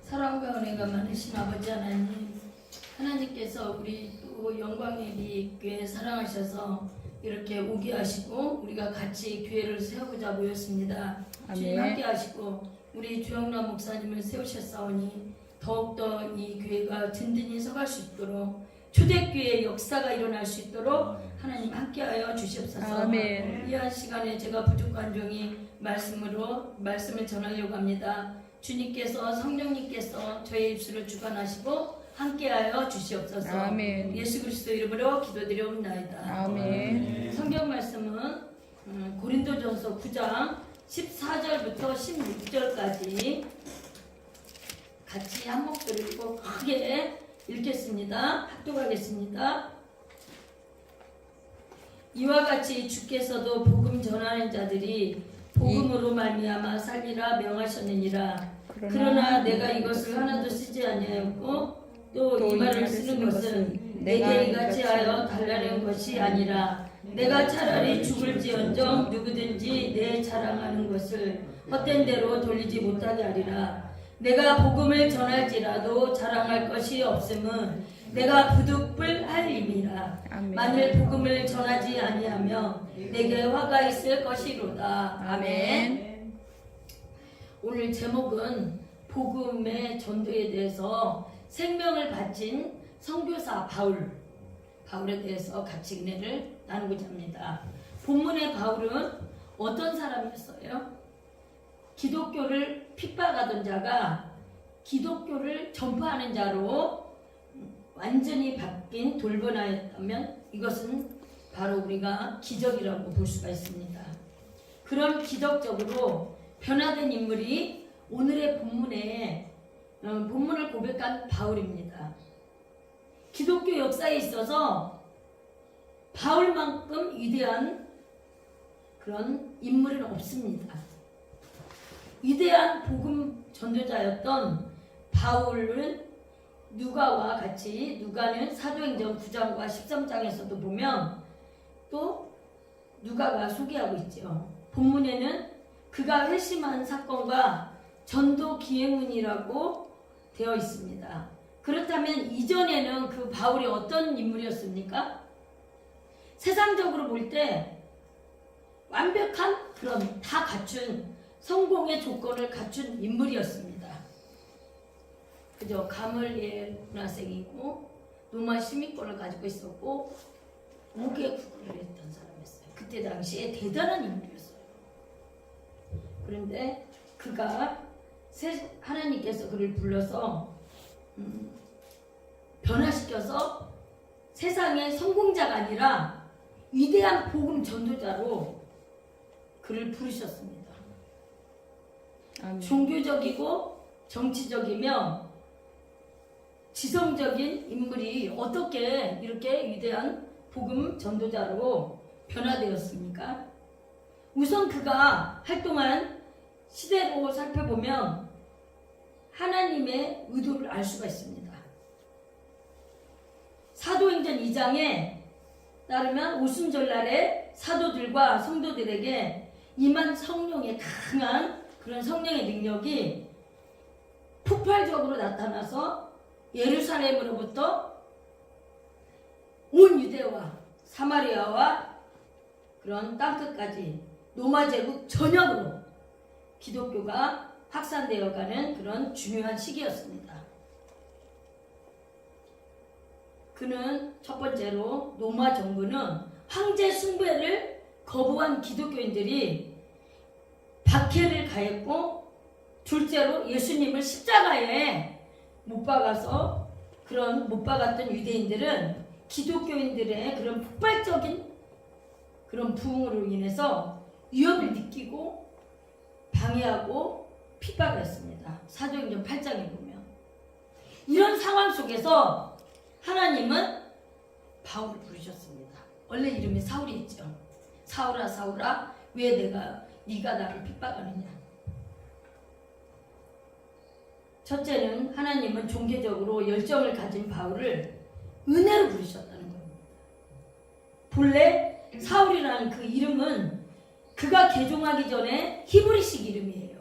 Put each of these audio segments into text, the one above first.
사랑과 은혜가 많으신 아버지 하나님, 하나님께서 우리 또 영광의 교회 사랑하셔서 이렇게 오게 하시고 우리가 같이 교회를 세우고자 모였습니다. 주님 함께 하시고 우리 주영남 목사님을 세우셨사오니 더욱더 이 교회가 든든히 서갈 수 있도록 초대교회의 역사가 일어날 수 있도록 하나님 함께하여 주시옵소서. 아멘. 이한 시간에 제가 부족한 종이 말씀을 전하려고 합니다. 주님께서 성령님께서 저의 입술을 주관하시고 함께하여 주시옵소서. 아멘. 예수 그리스도 이름으로 기도드려옵나이다. 아멘. 성경 말씀은 고린도전서 9장 14절부터 16절까지 같이 한 목소리로 크게 읽겠습니다. 합독하겠습니다. 이와 같이 주께서도 복음 전하는 자들이 복음으로 말미암아 살리라 명하셨느니라. 그러나 내가 이것을 하나도 쓰지 아니하였고 또 이 말을 쓰는 것은 내게 이같이 하여 달라는 것이 아니라 내가 차라리 죽을지언정 누구든지 내 자랑하는 것을 헛된 대로 돌리지 못하게 하리라. 내가 복음을 전할지라도 자랑할 것이 없음은 내가 부득불할 임이라. 만일 복음을 전하지 아니하며 내게 화가 있을 것이로다. 아멘. 오늘 제목은 복음의 전도에 대해서 생명을 바친 선교사 바울에 대해서 같이 은혜를 나누고자 합니다. 본문의 바울은 어떤 사람이었어요? 기독교를 핍박하던 자가 기독교를 전파하는 자로 완전히 바뀐 돌변하였다면 이것은 바로 우리가 기적이라고 볼 수가 있습니다. 그런 기적적으로 변화된 인물이 오늘의 본문을 고백한 바울입니다. 기독교 역사에 있어서 바울만큼 위대한 그런 인물은 없습니다. 위대한 복음 전도자였던 바울은 누가와 같이 누가는 사도행전 9장과 13장에서도 보면 또 누가가 소개하고 있죠. 본문에는 그가 회심한 사건과 전도 기행문이라고 되어 있습니다. 그렇다면 이전에는 그 바울이 어떤 인물이었습니까? 세상적으로 볼 때 완벽한 그런 다 갖춘 성공의 조건을 갖춘 인물이었습니다. 그저 가멀리엘 문화생이고 로마 시민권을 가지고 있었고 5개 국어를 했던 사람이었어요. 그때 당시에 대단한 인물이었어요. 그런데 그가 하나님께서 그를 불러서 변화시켜서 세상의 성공자가 아니라 위대한 복음 전도자로 그를 부르셨습니다. 아멘. 종교적이고 정치적이며 지성적인 인물이 어떻게 이렇게 위대한 복음 전도자로 변화되었습니까? 우선 그가 활동한 시대로 살펴보면 하나님의 의도를 알 수가 있습니다. 사도행전 2장에 따르면 오순절날에 사도들과 성도들에게 임한 성령의 강한 그런 성령의 능력이 폭발적으로 나타나서 예루살렘으로부터 온 유대와 사마리아와 그런 땅끝까지 로마 제국 전역으로 기독교가 확산되어가는 그런 중요한 시기였습니다. 그는 첫 번째로 로마 정부는 황제 숭배를 거부한 기독교인들이 박해를 가했고 둘째로 예수님을 십자가에 못 박아서 그런 못 박았던 유대인들은 기독교인들의 그런 폭발적인 그런 부흥으로 인해서 위협을 느끼고 방해하고 핍박했습니다. 사도행전 8장에 보면 이런 상황 속에서 하나님은 바울을 부르셨습니다. 원래 이름이 사울이었죠. 사울아 사울아 왜 네가 나를 핍박하느냐. 첫째는 하나님은 종교적으로 열정을 가진 바울을 은혜로 부르셨다는 겁니다. 본래 사울이라는 그 이름은 그가 개종하기 전에 히브리식 이름이에요.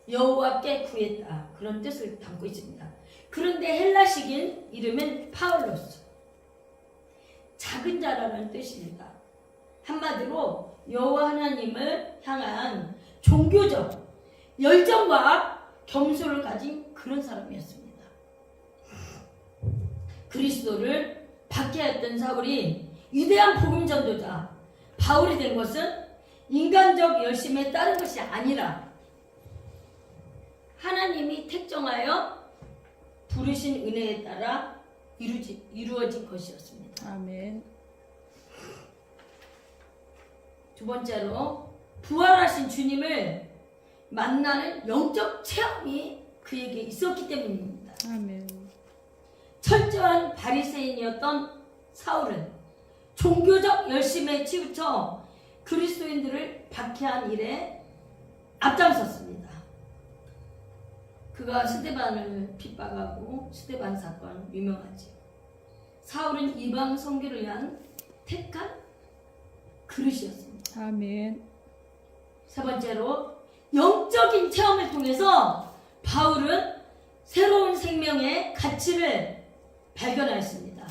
여호와께 구했다. 그런 뜻을 담고 있습니다. 그런데 헬라식인 이름은 파울로스. 작은 자라는 뜻입니다. 한마디로 여호와 하나님을 향한 종교적 열정과 겸손을 가진 그런 사람이었습니다. 그리스도를 박해했던 사울이 위대한 복음 전도자 바울이 된 것은 인간적 열심에 따른 것이 아니라 하나님이 택정하여 부르신 은혜에 따라 이루어진 것이었습니다. 아멘. 두 번째로 부활하신 주님을 만나는 영적 체험이 그에게 있었기 때문입니다. 아멘. 철저한 바리새인이었던 사울은 종교적 열심에 치우쳐 그리스도인들을 박해한 일에 앞장섰습니다. 그가 스데반을 핍박하고 스데반 사건 유명하지. 사울은 이방 선교를 위한 택한 그릇이었습니다. 아멘. 세 번째로 영적인 체험을 통해서 바울은 새로운 생명의 가치를 발견하였습니다.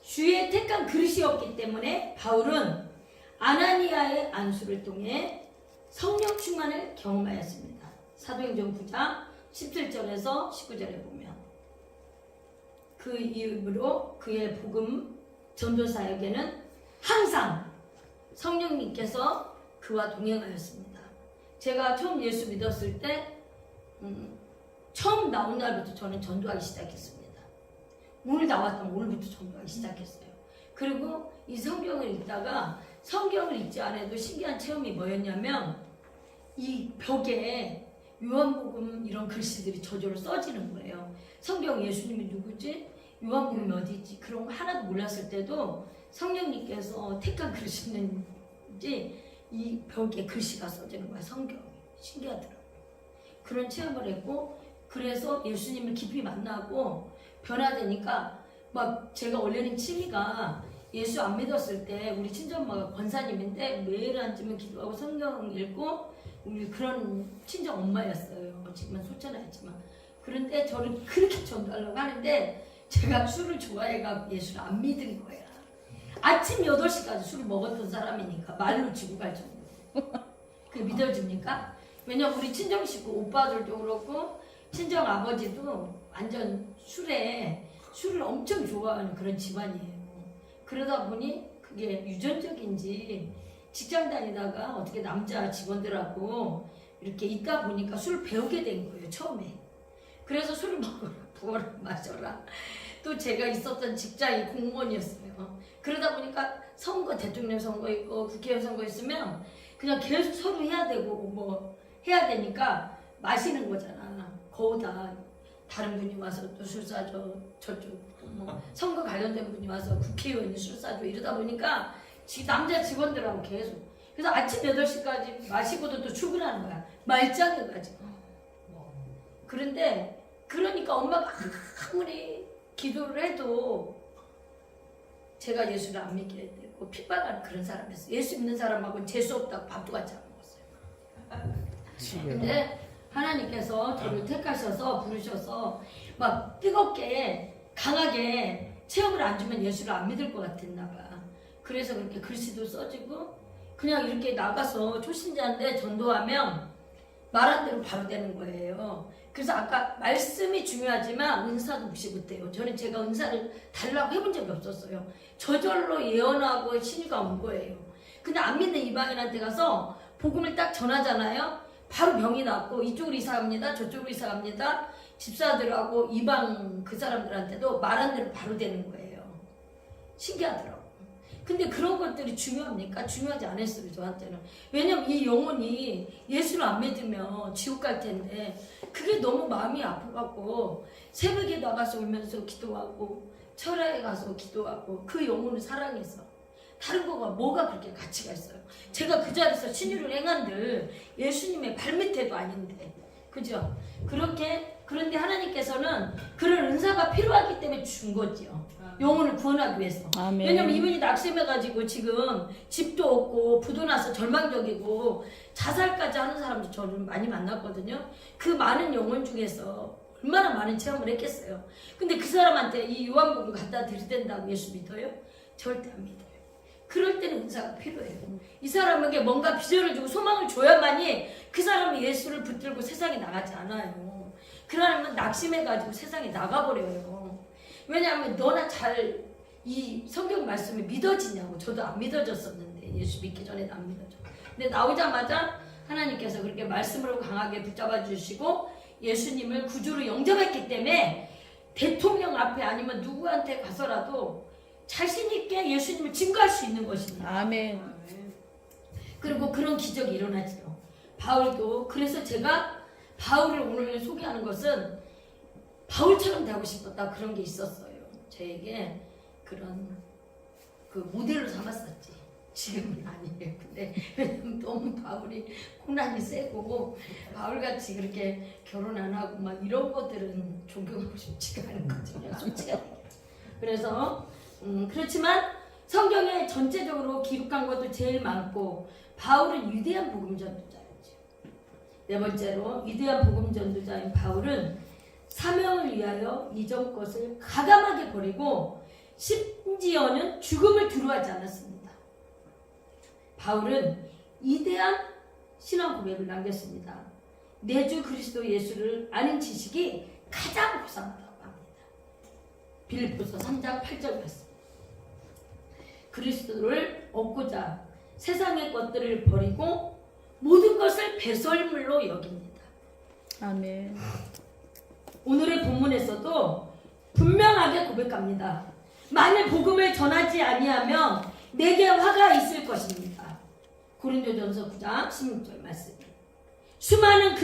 주의 택한 그릇이었기 때문에 바울은 아나니아의 안수를 통해 성령 충만을 경험하였습니다. 사도행전 9장 17절에서 19절에 보면 그 이후로 그의 복음 전도사에게는 항상 성령님께서 그와 동행하였습니다. 제가 처음 예수 믿었을 때 처음 나온 날부터 저는 전도하기 시작했습니다. 오늘 나왔다면 오늘부터 전도하기 시작했어요. 그리고 이 성경을 읽다가 성경을 읽지 않아도 신기한 체험이 뭐였냐면 이 벽에 요한복음 이런 글씨들이 저절로 써지는 거예요. 성경 예수님이 누구지? 요한복음이 어디 있지? 그런 거 하나도 몰랐을 때도 성령님께서 택한 글씨는지 이 벽에 글씨가 써지는 거야. 성경이. 신기하더라고요. 그런 체험을 했고 그래서 예수님을 깊이 만나고 변화되니까 막 제가 원래는 취미가 예수 안 믿었을 때 우리 친정엄마가 권사님인데 매일 앉으면 기도하고 성경 읽고 우리 그런 친정 엄마였어요. 지금은 소천하였지만 그런데 저를 그렇게 전도하려고 하는데 제가 술을 좋아해가 예수를 안 믿은 거야. 아침 8시까지 술을 먹었던 사람이니까 말로 지고 갈 정도. 그게 믿어집니까? 왜냐면 우리 친정 식구 오빠들도 그렇고 친정 아버지도 완전 술을 엄청 좋아하는 그런 집안이에요. 그러다 보니 그게 유전적인지 직장 다니다가 어떻게 남자 직원들하고 이렇게 있다 보니까 술을 배우게 된 거예요. 처음에. 그래서 술을 먹어라, 부어라, 마셔라. 또 제가 있었던 직장이 공무원이었어요. 그러다 보니까 선거, 대통령 선거 있고 국회의원 선거 있으면 그냥 계속 서로 해야 되고 뭐 해야 되니까 마시는 거잖아. 거기다 다른 분이 와서 또 술 사줘, 저쪽 뭐 선거 관련된 분이 와서 국회의원이 술 사줘 이러다 보니까 남자 직원들하고 계속. 그래서 아침 8시까지 마시고도 또 출근하는 거야. 말짱해가지고. 그런데 그러니까 엄마가 아무리 기도를 해도 제가 예수를 안 믿게 되고 핍박하는 그런 사람이었어요. 예수 믿는 사람하고는 재수 없다고 밥도 같이 안 먹었어요. 근데 하나님께서 저를 택하셔서 부르셔서 막 뜨겁게 강하게 체험을 안 주면 예수를 안 믿을 것 같았나 봐. 그래서 그렇게 글씨도 써지고 그냥 이렇게 나가서 초신자인데 전도하면 말한 대로 바로 되는 거예요. 그래서 아까 말씀이 중요하지만 은사도 무시 못해요. 저는 제가 은사를 달라고 해본 적이 없었어요. 저절로 예언하고 신유가 온 거예요. 근데 안 믿는 이방인한테 가서 복음을 딱 전하잖아요. 바로 병이 낫고 이쪽으로 이사갑니다. 저쪽으로 이사갑니다. 집사들하고 이방 그 사람들한테도 말한 대로 바로 되는 거예요. 신기하더라고요. 근데 그런 것들이 중요합니까? 중요하지 않았어요, 저한테는. 왜냐면 이 영혼이 예수를 안 믿으면 지옥 갈 텐데 그게 너무 마음이 아프갖고 새벽에 나가서 울면서 기도하고 철야에 가서 기도하고 그 영혼을 사랑해서 다른 거가 뭐가 그렇게 가치가 있어요. 제가 그 자리에서 신유를 행한들 예수님의 발밑에도 아닌데 그죠? 그런데 하나님께서는 그런 은사가 필요하기 때문에 준 거죠. 영혼을 구원하기 위해서. 아멘. 왜냐면 이분이 낙심해가지고 지금 집도 없고 부도 나서 절망적이고 자살까지 하는 사람들 저는 많이 만났거든요. 그 많은 영혼 중에서 얼마나 많은 체험을 했겠어요. 근데 그 사람한테 이 요한복음 갖다 드린다고 예수 믿어요? 절대 안 믿어요. 그럴 때는 은사가 필요해요. 이 사람에게 뭔가 비전을 주고 소망을 줘야만이 그 사람이 예수를 붙들고 세상에 나가지 않아요. 그러면 낙심해가지고 세상에 나가버려요. 왜냐하면 너나 잘 이 성경 말씀이 믿어지냐고. 저도 안 믿어졌었는데 예수 믿기 전에도 안 믿어져. 근데 나오자마자 하나님께서 그렇게 말씀으로 강하게 붙잡아 주시고 예수님을 구주로 영접했기 때문에 대통령 앞에 아니면 누구한테 가서라도 자신 있게 예수님을 증거할 수 있는 것입니다. 아멘. 그리고 그런 기적이 일어나지요. 바울도 그래서 제가 바울을 오늘 소개하는 것은 바울처럼 되고 싶었다 그런 게 있었어요. 저에게 그런 그 모델로 삼았었지. 지금은 아니에요. 근데 왜냐면 너무 바울이 고난이 세고 바울같이 그렇게 결혼 안 하고 막 이런 것들은 존경하고 싶지가 않은 거죠. 솔직하게. 그래서 그렇지만 성경에 전체적으로 기록한 것도 제일 많고 바울은 위대한 복음 전도자였죠. 네 번째로 위대한 복음 전도자인 바울은 사명을 위하여 이전 것을 가감하게 버리고 심지어는 죽음을 두려워하지 않았습니다. 바울은 이대한 신앙 고백을 남겼습니다. 내 주 그리스도 예수를 아는 지식이 가장 고상하다고 합니다. 빌립보서 3장 8절 말씀. 그리스도를 얻고자 세상의 것들을 버리고 모든 것을 배설물로 여깁니다. 아멘. 오늘의 본문에서도 분명하게 고백합니다. 만일 복음을 전하지 아니하면 내게 화가 있을 것입니다. 고린도전서 9장 16절 말씀. 수많은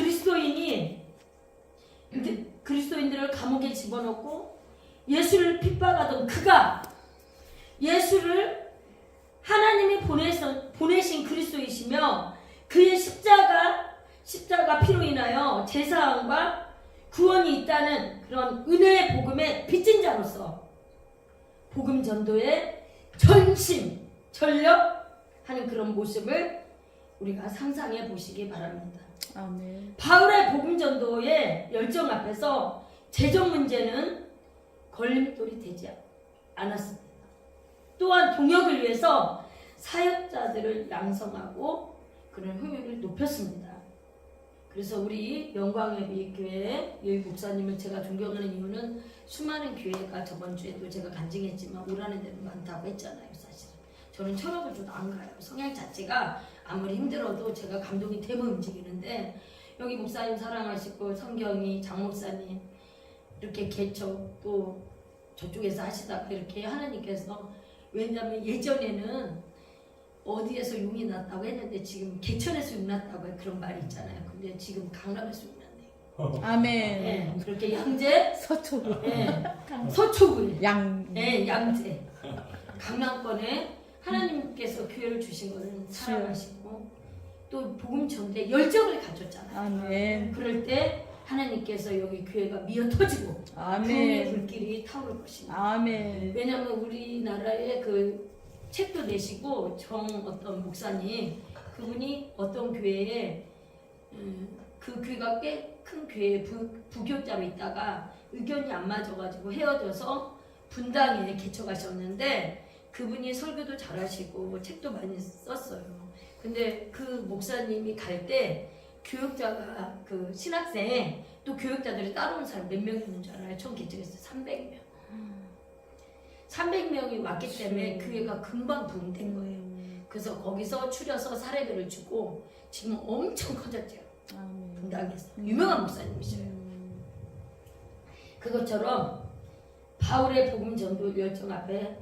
그리스도인들을 감옥에 집어넣고 예수를 핍박하던 그가 예수를 하나님이 보내신 그리스도이시며 그의 십자가 피로 인하여 제사함과 구원이 있다는 그런 은혜의 복음의 빚진 자로서 복음 전도에 전심 전력하는 그런 모습을 우리가 상상해 보시기 바랍니다. 아멘. 바울의 복음 전도의 열정 앞에서 재정 문제는 걸림돌이 되지 않았습니다. 또한 동역을 위해서 사역자들을 양성하고 그런 효율을 높였습니다. 그래서 우리 영광의 교회 여기 목사님을 제가 존경하는 이유는 수많은 교회가 저번 주에도 제가 간증했지만 오라는 데는 많다고 했잖아요. 사실 저는 철학을 줘도 안 가요. 성향 자체가 아무리 힘들어도 제가 감동이 되면 움직이는데 여기 목사님 사랑하시고 성경이 장 목사님 이렇게 개척 또 저쪽에서 하시다가 이렇게 하나님께서 왜냐하면 예전에는 어디에서 용이 났다고 했는데 지금 개천에서 용 났다고 그런 말이 있잖아요. 근데 지금 강남에서 용 났네요. 아멘. 네, 그렇게 양재 서초구. 네, 서초구 양. 네, 양재 강남권에 하나님께서 교회를 주신 것은 사랑하시고 또 복음 전도에 열정을 가졌잖아요. 아멘. 그럴 때 하나님께서 여기 교회가 미어 터지고 아멘. 부흥의 불길이 타오를 것입니다. 아멘. 왜냐하면 우리나라에 그 책도 내시고 어떤 목사님 그분이 어떤 교회에 그 교회가 꽤 큰 교회에 부교자로 있다가 의견이 안 맞아가지고 헤어져서 분당에 개척하셨는데 그분이 설교도 잘하시고 책도 많이 썼어요. 근데 그 목사님이 갈 때 교육자가 그 신학생 또 교육자들이 따라온 사람 몇 명 있는 줄 알아요? 총 개척했어요. 300명. 300명이 왔기 때문에 교회가 금방 부흥된 거예요. 그래서 거기서 추려서 사례비를 주고 지금 엄청 커졌죠. 분당에서 유명한 목사님이셔요. 그것처럼 바울의 복음 전도 열정 앞에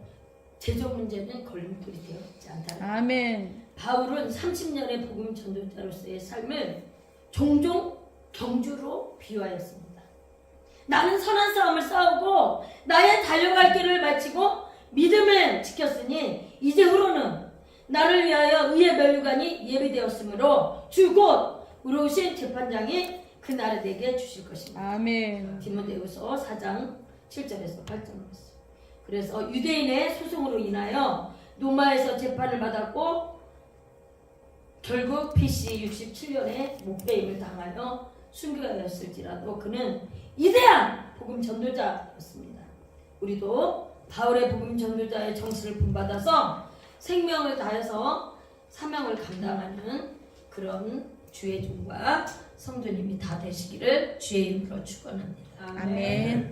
재정 문제는 걸림돌이 되어 있지 않다는 거예요. 아멘. 바울은 30년의 복음 전도자로서의 삶을 종종 경주로 비유하였습니다. 나는 선한 싸움을 싸우고 나의 달려갈 길을 마치고 믿음을 지켰으니 이제 후로는 나를 위하여 의의 면류관이 예비되었으므로 주 곧 의로우신 재판장이 그 나라 내게 주실 것입니다. 아멘. 디모데후서 4장 7절에서 8절 말씀. 그래서 유대인의 소송으로 인하여 로마에서 재판을 받았고 결국 BC 67년에 목배임을 당하여 순교가 되었을지라도 그는 위대한 복음 전도자였습니다. 우리도 바울의 복음 전도자의 정신을 본받아서 생명을 다해서 사명을 감당하는 그런 주의 종과 성도님이 다 되시기를 주의 이름으로 축원합니다. 아멘.